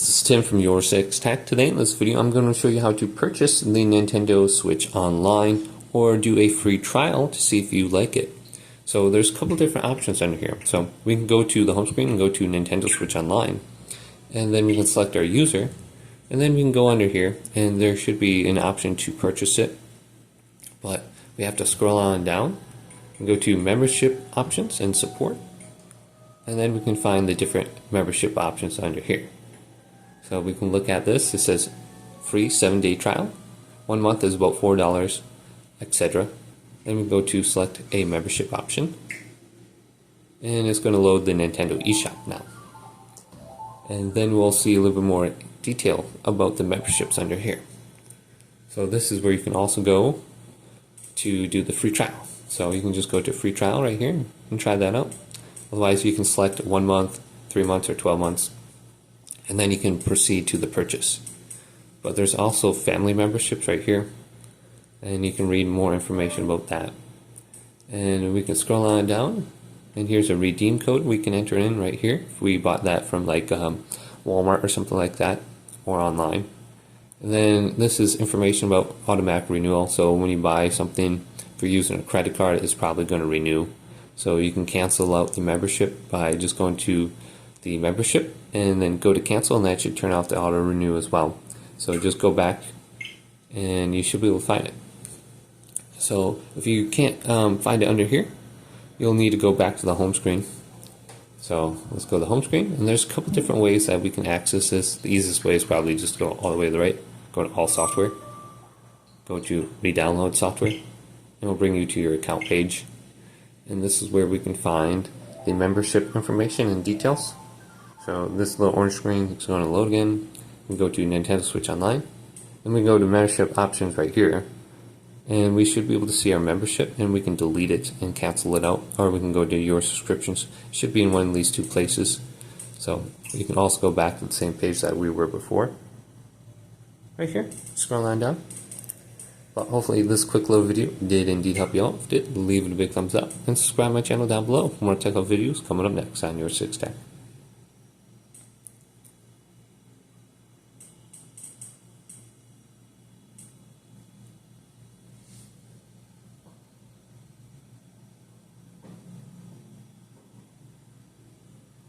This is Tim from YourSixTech. Today in this video I'm going to show you how to purchase the Nintendo Switch online or do a free trial to see if you like it. So there's a couple different options under here. So we can go to the home screen and go to Nintendo Switch Online, and then we can select our user, and then we can go under here and there should be an option to purchase it, but we have to scroll on down and go to membership options and support, and then we can find the different membership options under here. So we can look at this. It says free 7-day trial. 1 month is about $4, etc. Then we go to select a membership option, and it's going to load the Nintendo eShop now. And then we'll see a little bit more detail about the memberships under here. So this is where you can also go to do the free trial. So you can just go to free trial right here and try that out. Otherwise you can select 1 month, 3 months, or 12 months. And then you can proceed to the purchase. But there's also family memberships right here, and you can read more information about that. And we can scroll on down, and here's a redeem code we can enter in right here if we bought that from like Walmart or something like that, or online. And then this is information about automatic renewal. So when you buy something, if you're using a credit card, it's probably going to renew. So you can cancel out the membership by just going to the membership and then go to cancel, and that should turn off the auto renew as well. So just go back and you should be able to find it. So if you can't find it under here, you'll need to go back to the home screen. So let's go to the home screen, and there's a couple different ways that we can access this. The easiest way is probably just go all the way to the right, go to all software, go to re-download software, and it'll bring you to your account page. And this is where we can find the membership information and details. So this little orange screen is going to load again. We go to Nintendo Switch Online, and we go to membership options right here, and we should be able to see our membership, and we can delete it and cancel it out, or we can go to your subscriptions. It should be in one of these two places. So you can also go back to the same page that we were before right here. Scroll on down. But hopefully this quick little video did indeed help you out. If it did, leave it a big thumbs up and subscribe to my channel down below for more technical videos coming up next on YourSixTech.